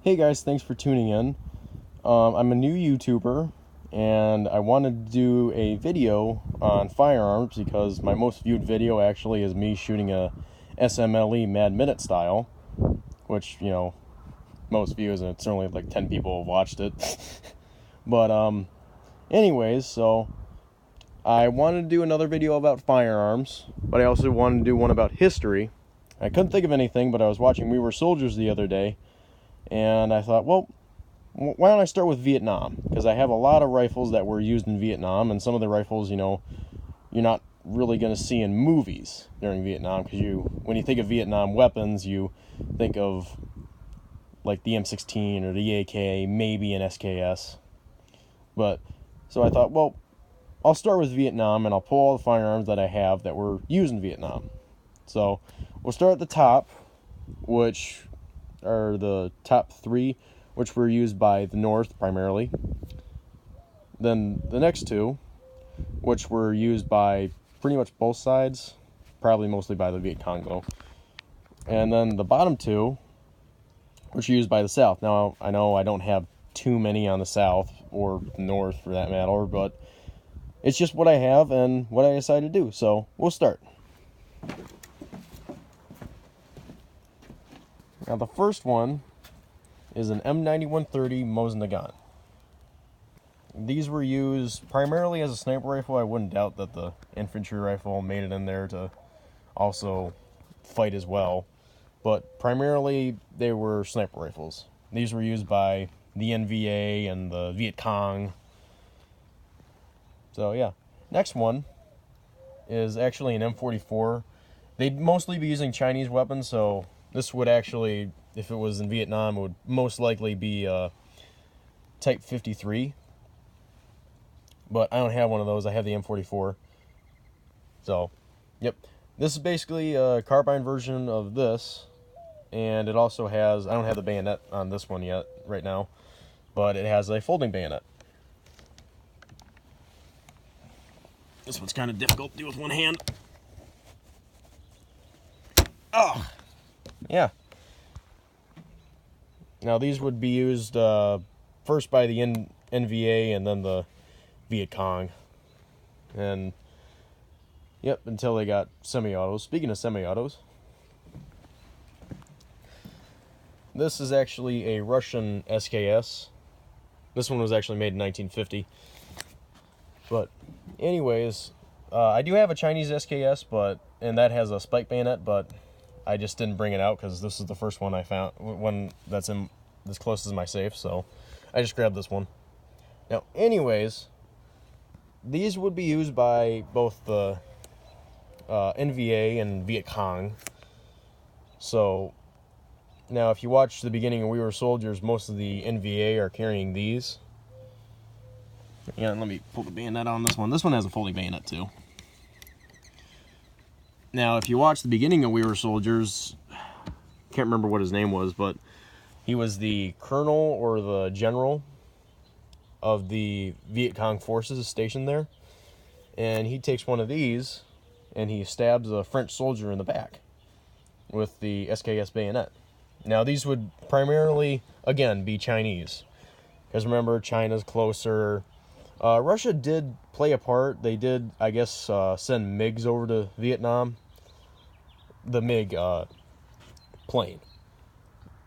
Hey guys, thanks for tuning in. I'm a new YouTuber and I wanted to do a video on firearms because my most viewed video actually is me shooting a SMLE Mad Minute style, which, most views, and it's only like 10 people have watched it. But anyways, so I wanted to do another video about firearms, but I also wanted to do one about history. I couldn't think of anything, but I was watching We Were Soldiers the other day, and I thought, well, why don't I start with Vietnam? Because I have a lot of rifles that were used in Vietnam, and some of the rifles, you're not really going to see in movies during Vietnam, because when you think of Vietnam weapons, you think of like the M16 or the AK, maybe an SKS. But, so I thought, well, I'll start with Vietnam, and I'll pull all the firearms that I have that were used in Vietnam. So, we'll start at the top, which are the top three, which were used by the North primarily. Then the next two, which were used by pretty much both sides, probably mostly by the Viet Cong though. And then the bottom two, which are used by the South. Now, I know I don't have too many on the South, or the North for that matter, but it's just what I have and what I decided to do, so we'll start. Now the first one is an M9130 Mosin Nagant. These were used primarily as a sniper rifle. I wouldn't doubt that the infantry rifle made it in there to also fight as well, but primarily they were sniper rifles. These were used by the NVA and the Viet Cong. So yeah, next one is actually an M44. They'd mostly be using Chinese weapons, so this would actually, if it was in Vietnam, it would most likely be Type 53. But I don't have one of those. I have the M44. So, yep. This is basically a carbine version of this. And it also has, I don't have the bayonet on this one yet, right now. But it has a folding bayonet. This one's kind of difficult to do with one hand. Oh! Yeah. Now these would be used first by the NVA and then the Viet Cong. And, yep, until they got semi-autos. Speaking of semi-autos, this is actually a Russian SKS. This one was actually made in 1950. But, anyways, I do have a Chinese SKS, and that has a spike bayonet, but I just didn't bring it out because this is the first one I found, one that's in this close as my safe, so I just grabbed this one. Now, anyways, these would be used by both the NVA and Viet Cong. So, now if you watch the beginning of We Were Soldiers, most of the NVA are carrying these. Yeah, let me pull the bayonet on this one. This one has a folding bayonet too. Now, if you watch the beginning of We Were Soldiers, can't remember what his name was, but he was the colonel or the general of the Viet Cong forces stationed there. And he takes one of these and he stabs a French soldier in the back with the SKS bayonet. Now, these would primarily, again, be Chinese. Because remember, China's closer. Russia did play a part. They did, I guess, send MiGs over to Vietnam. The MiG plane.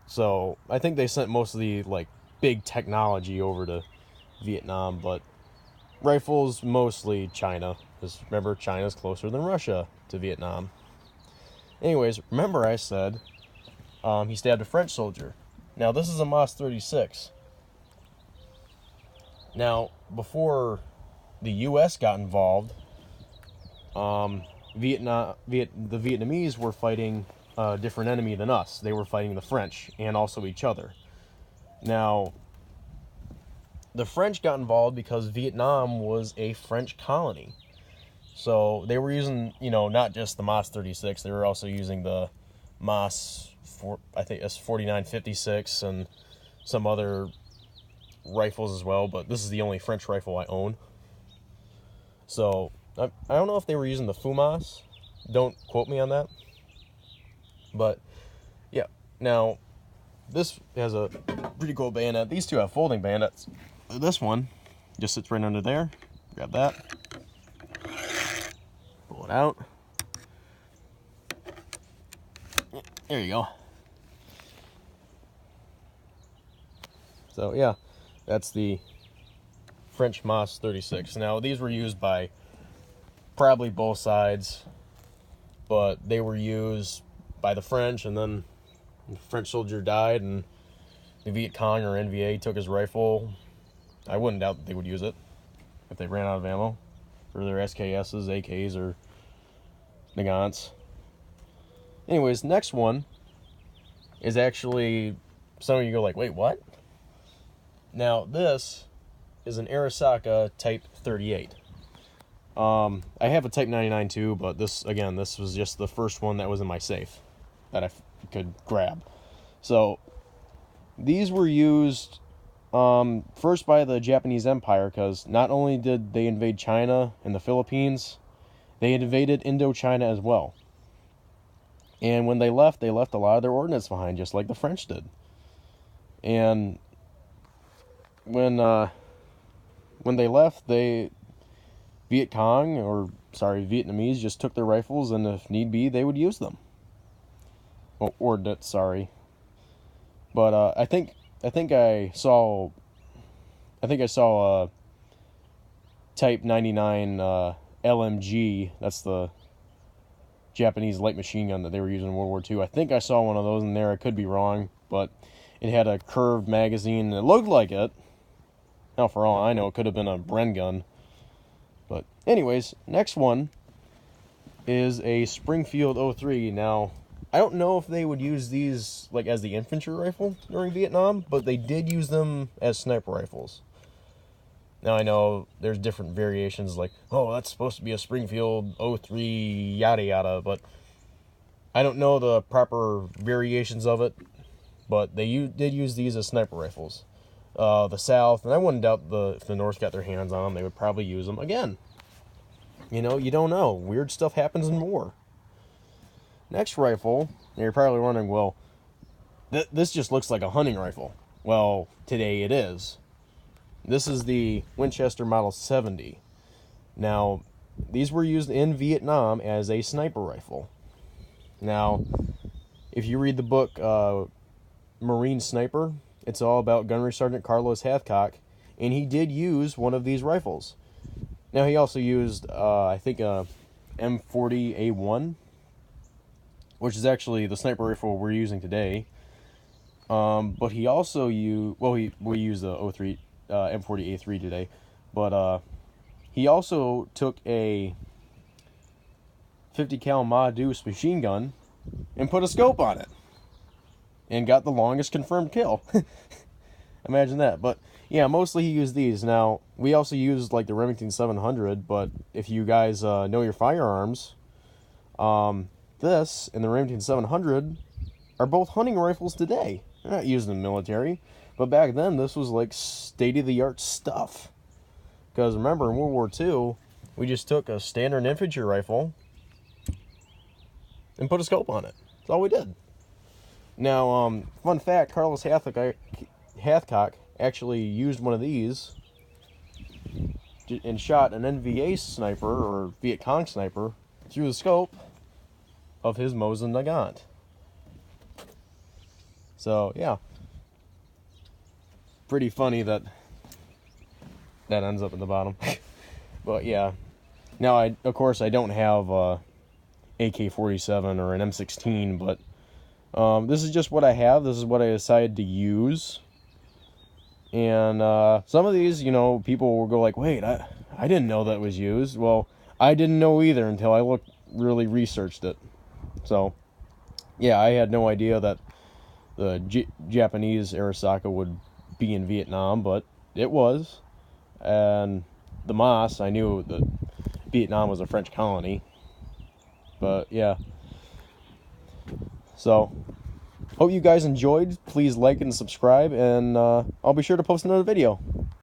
So I think they sent most of the big technology over to Vietnam, but rifles mostly China. Because remember, China's closer than Russia to Vietnam. Anyways, remember I said he stabbed a French soldier. Now this is a MAS 36. Now, before the U.S. got involved, the Vietnamese were fighting a different enemy than us. They were fighting the French and also each other. Now, the French got involved because Vietnam was a French colony. So they were using, not just the MAS 36, they were also using the MAS, I think it's 4956 and some other rifles as well, but this is the only French rifle I own. So I don't know if they were using the FUMAS. Don't quote me on that. But yeah, now this has a pretty cool bayonet. These two have folding bayonets. This one just sits right under there. Grab that. Pull it out. There you go. So yeah, that's the French Mas 36. Now these were used by probably both sides, but they were used by the French, and then the French soldier died and the Viet Cong or NVA took his rifle. I wouldn't doubt that they would use it if they ran out of ammo for their SKSs, AKs, or Nagants. Anyways, next one is actually, some of you go like, wait, what? Now, this is an Arisaka Type 38. I have a Type 99 too, but this was just the first one that was in my safe that I could grab. So, these were used first by the Japanese Empire, because not only did they invade China and the Philippines, they invaded Indochina as well. And when they left a lot of their ordnance behind, just like the French did. And when they left, Vietnamese just took their rifles, and if need be, they would use them. Well, ordnance, sorry. But I think I saw Type 99 LMG. That's the Japanese light machine gun that they were using in World War II. I think I saw one of those in there. I could be wrong, but it had a curved magazine, and it looked like it. Now, for all I know, it could have been a Bren gun. But anyways, next one is a Springfield 03. Now, I don't know if they would use these like as the infantry rifle during Vietnam, but they did use them as sniper rifles. Now, I know there's different variations, like, oh, that's supposed to be a Springfield 03, yada yada, but I don't know the proper variations of it, but they did use these as sniper rifles. The South, and I wouldn't doubt if the North got their hands on them, they would probably use them again. You know, you don't know. Weird stuff happens in war. Next rifle, you're probably wondering, well, this just looks like a hunting rifle. Well, today it is. This is the Winchester Model 70. Now, these were used in Vietnam as a sniper rifle. Now, if you read the book Marine Sniper, it's all about Gunnery Sergeant Carlos Hathcock, and he did use one of these rifles. Now, he also used, I think, a M40A1, which is actually the sniper rifle we're using today. But he also used, we use the 03 M40A3 today, but he also took a 50 cal Ma Deuce machine gun and put a scope on it and got the longest confirmed kill. Imagine that. But yeah, mostly he used these. Now, we also used like the Remington 700, but if you guys know your firearms, this and the Remington 700 are both hunting rifles today. They're not used in the military. But back then, this was like state-of-the-art stuff. Because remember, in World War II, we just took a standard infantry rifle and put a scope on it. That's all we did. Now, fun fact, Carlos Hathcock actually used one of these and shot an NVA sniper, or Viet Cong sniper, through the scope of his Mosin Nagant. So, yeah. Pretty funny that ends up in the bottom. But yeah, now of course I don't have AK-47 or an M16, but this is just what I have. This is what I decided to use. And some of these, you know, people will go like, wait, I didn't know that was used. Well, I didn't know either until I really researched it. So yeah, I had no idea that the Japanese Arisaka would be in Vietnam, but it was. And the Mas, I knew that Vietnam was a French colony. But yeah. So, hope you guys enjoyed. Please like and subscribe, and I'll be sure to post another video.